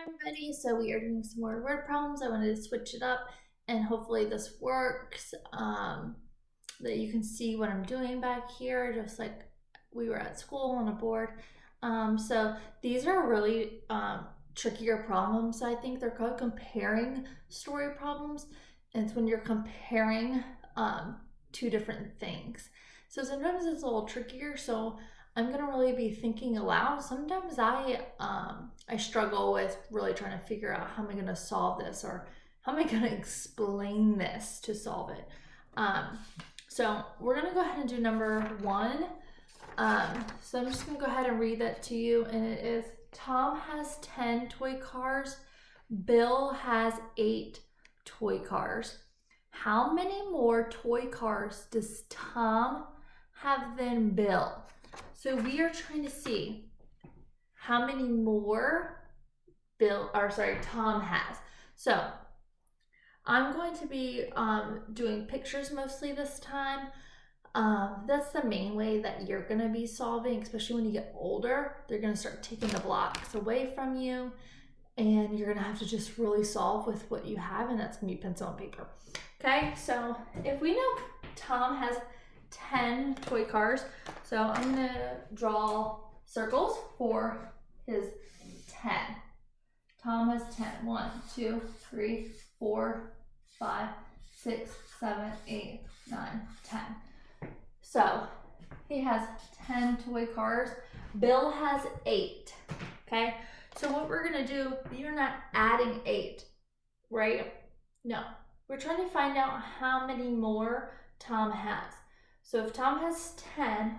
everybody. So we are doing some more word problems. I wanted to switch it up and hopefully this works. That you can see what I'm doing back here, just like we were at school on a board. So these are really trickier problems. I think they're called comparing story problems. And it's when you're comparing two different things. So sometimes it's a little trickier. So I'm gonna really be thinking aloud. Sometimes I struggle with really trying to figure out how am I gonna solve this or how am I gonna explain this to solve it. So we're gonna go ahead and do number one. So I'm just gonna go ahead and read that to you, and it is: Tom has 10 toy cars. Bill has 8 toy cars. How many more toy cars does Tom have than Bill? So we are trying to see how many more Tom has. So I'm going to be doing pictures mostly this time. That's the main way that you're going to be solving, especially when you get older. They're going to start taking the blocks away from you, and you're going to have to just really solve with what you have, and that's going to be pencil and paper. Okay, so if we know Tom has 10 toy cars, so I'm going to draw circles for his 10. Tom has 10. 1, 2, 3, 4, 5, 6, 7, 8, 9, 10. So he has 10 toy cars. Bill has 8. Okay, so what we're gonna do, you're not adding 8, right? No, we're trying to find out how many more Tom has. So if Tom has 10,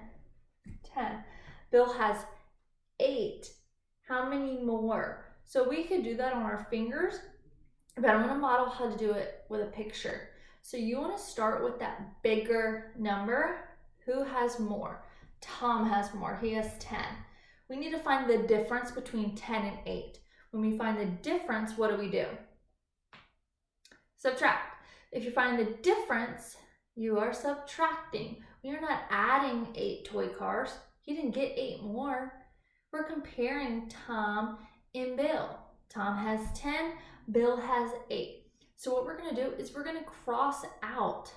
Bill has 8, how many more? So we could do that on our fingers, but I'm gonna model how to do it with a picture. So you wanna start with that bigger number. Who has more? Tom has more, he has 10. We need to find the difference between 10 and 8. When we find the difference, what do? Subtract. If you find the difference, you are subtracting. We are not adding 8 toy cars. He didn't get 8 more. We're comparing Tom and Bill. Tom has 10, Bill has 8. So what we're gonna do is we're gonna cross out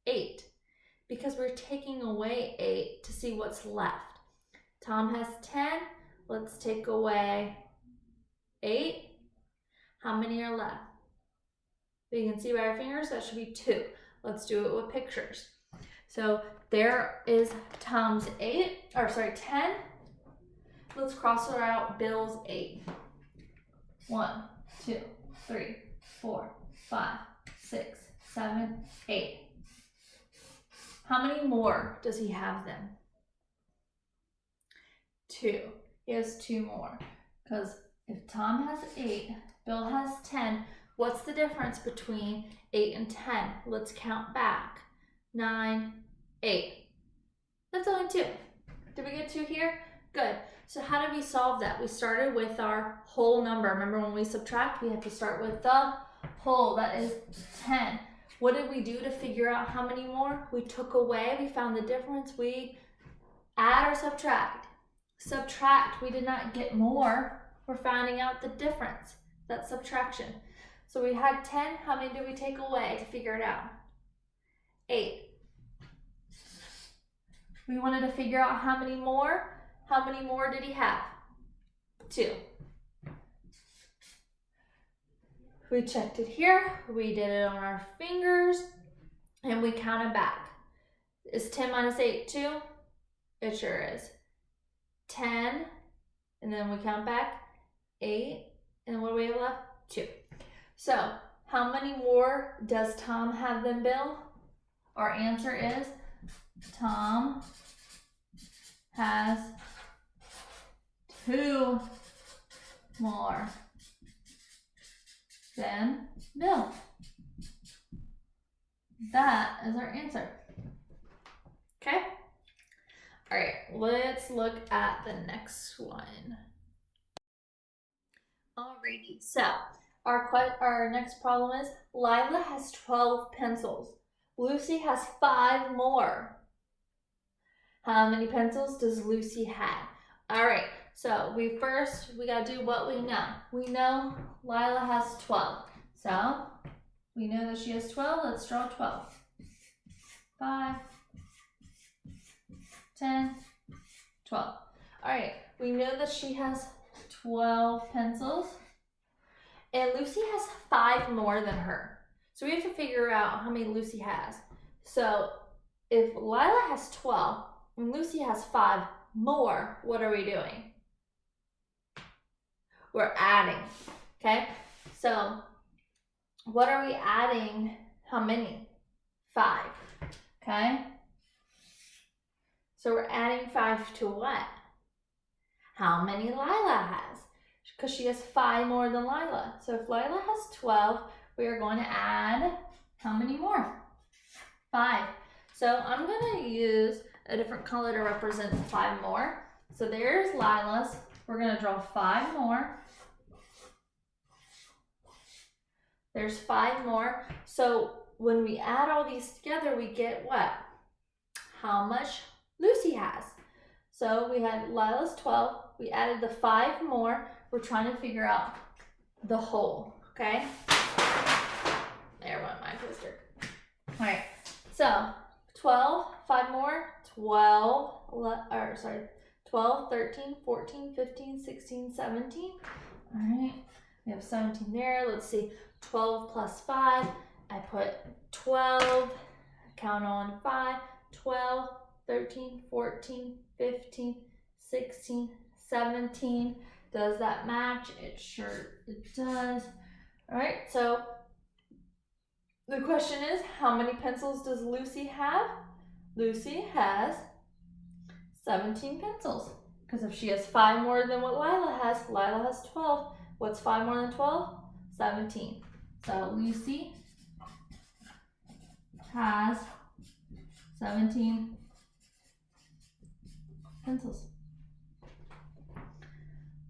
8 because we're taking away 8 to see what's left. Tom has 10, let's take away 8. How many are left? You can see by our fingers, that should be 2. Let's do it with pictures. So there is Tom's 10. Let's cross out Bill's 8. 1, 2, 3, 4, 5, 6, 7, 8. How many more does he have then? 2. He has 2 more. Because if Tom has 8, Bill has 10, what's the difference between 8 and 10? Let's count back. 9, 8. That's only 2. Did we get 2 here? Good. So how did we solve that? We started with our whole number. Remember when we subtract, we have to start with the whole. That is 10. What did we do to figure out how many more? We took away, we found the difference. We add or subtract. Subtract, we did not get more. We're finding out the difference. That's subtraction. So we had 10, how many did we take away to figure it out? 8. We wanted to figure out how many more. How many more did he have? 2. We checked it here. We did it on our fingers. And we counted back. Is 10 minus 8 2? It sure is. 10. And then we count back. 8. And what do we have left? 2. So how many more does Tom have than Bill? Our answer is Tom has 2 more than Bill. That is our answer. Okay? All right, let's look at the next one. Alrighty, so our next problem is Lila has 12 pencils. Lucy has 5 more. How many pencils does Lucy have? All right, So we gotta do what we know. We know Lila has 12. So we know that she has 12. Let's draw 12. 5, 10, 12. All right, we know that she has 12 pencils. And Lucy has 5 more than her. So we have to figure out how many Lucy has. So if Lila has 12 and Lucy has 5 more, what are we doing? We're adding, okay? So what are we adding? How many? 5, okay? So we're adding 5 to what? How many Lila has? Because she has 5 more than Lila. So if Lila has 12, we are going to add how many more? 5. So I'm going to use a different color to represent the 5 more. So there's Lila's. We're going to draw 5 more. There's 5 more. So when we add all these together, we get what? How much Lucy has. So we had Lila's 12. We added the 5 more. We're trying to figure out the whole, okay? There went my poster. All right, so 12, 5 more, 12, 13, 14, 15, 16, 17. All right, we have 17 there. Let's see, 12 plus 5. I put 12, count on 5, 12, 13, 14, 15, 16, 17. Does that match? It does. All right, so the question is, how many pencils does Lucy have? Lucy has 17 pencils. Because if she has 5 more than what Lila has 12. What's 5 more than 12? 17. So Lucy has 17 pencils.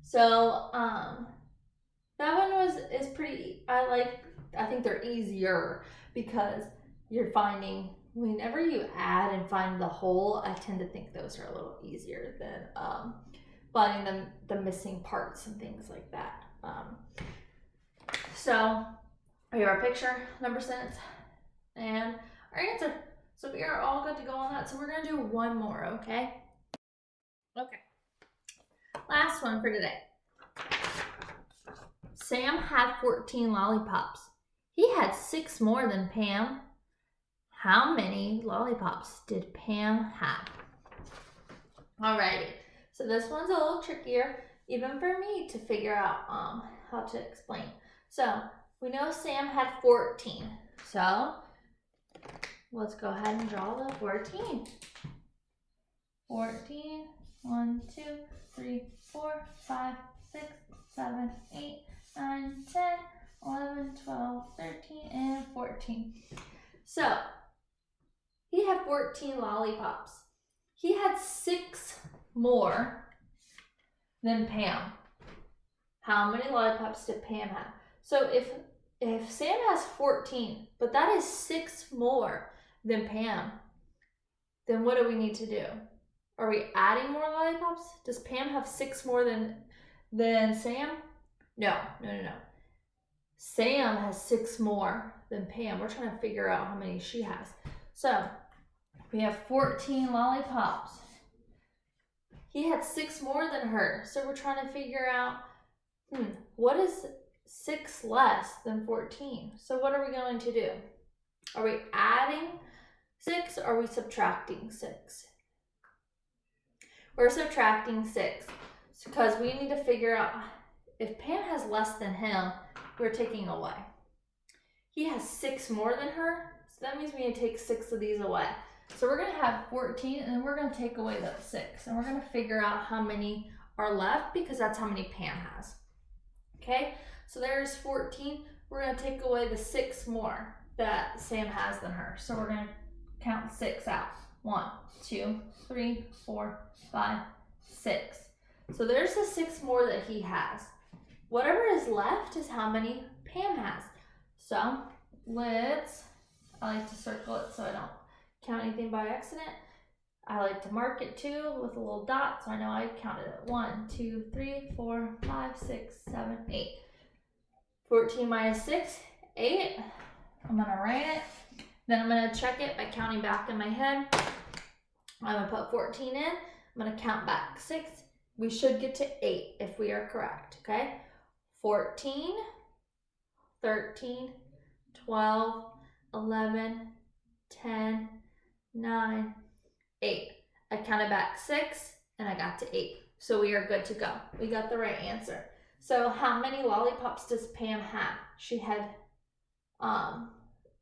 So that one is pretty, I think they're easier because you're finding, whenever you add and find the whole, I tend to think those are a little easier than finding the missing parts and things like that. So we have our picture, number sense, and our answer. So we are all good to go on that. So we're gonna do one more, okay? Okay. Last one for today. Sam had 14 lollipops. He had 6 more than Pam. How many lollipops did Pam have? Alrighty, so this one's a little trickier, even for me to figure out how to explain. So we know Sam had 14. So let's go ahead and draw the 14. 14, 1, 2, 3, 4, 5, 6, 7, 8, 9, 10, 11, 12, 13, and 14. So he had 14 lollipops. He had 6 more than Pam. How many lollipops did Pam have? So if Sam has 14, but that is 6 more than Pam, then what do we need to do? Are we adding more lollipops? Does Pam have 6 more than Sam? No. Sam has 6 more than Pam. We're trying to figure out how many she has. So we have 14 lollipops. He had 6 more than her. So we're trying to figure out, what is 6 less than 14? So what are we going to do? Are we adding 6 or are we subtracting 6? We're subtracting 6 because we need to figure out if Pam has less than him, we're taking away. He has 6 more than her, so that means we need to take 6 of these away. So we're going to have 14 and then we're going to take away that 6 and we're going to figure out how many are left because that's how many Pam has. Okay, so there's 14. We're going to take away the 6 more that Sam has than her. So we're going to count 6 out. 1, 2, 3, 4, 5, 6. So there's the 6 more that he has. Whatever is left is how many Pam has. So I like to circle it so I don't count anything by accident. I like to mark it too with a little dot, so I know I counted it. 1, 2, 3, 4, 5, 6, 7, 8. 14 minus 6, 8. I'm gonna write it. Then I'm gonna check it by counting back in my head. I'm gonna put 14 in. I'm gonna count back 6. We should get to 8 if we are correct, okay? 14, 13, 12, 11, 10, 9, 8. I counted back 6 and I got to 8. So we are good to go. We got the right answer. So how many lollipops does Pam have? She had,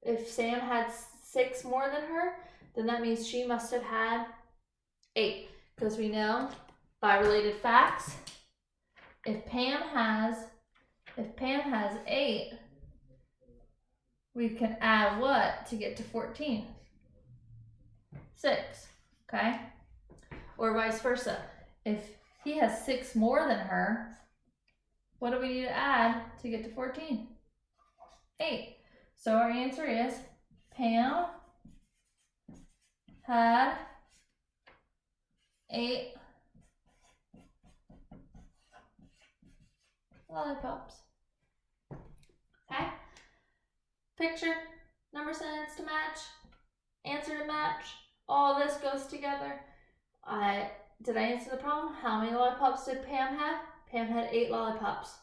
if Sam had 6 more than her, then that means she must have had 8. Because we know by related facts, if Pam has 8, we can add what to get to 14? 6, okay? Or vice versa. If he has 6 more than her, what do we need to add to get to 14? 8. So our answer is Pam had 8 lollipops. Okay? Picture, number sentence to match, answer to match. All this goes together. Did I answer the problem? How many lollipops did Pam have? Pam had 8 lollipops.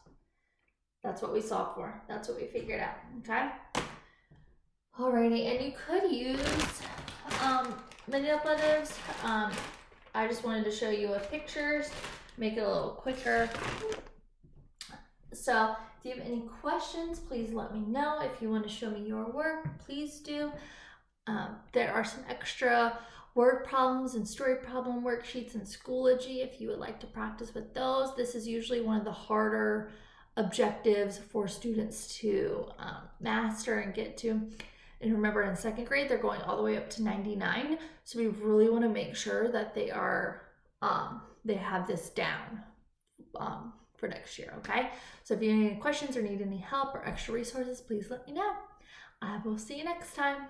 That's what we solved for. That's what we figured out, okay? Alrighty, and you could use manipulatives. I just wanted to show you with pictures, make it a little quicker. So if you have any questions, please let me know. If you want to show me your work, please do. There are some extra word problems and story problem worksheets in Schoology if you would like to practice with those. This is usually one of the harder objectives for students to master and get to. And remember, in 2nd grade, they're going all the way up to 99. So we really want to make sure that they are, they have this down for next year, okay? So if you have any questions or need any help or extra resources, please let me know. I will see you next time.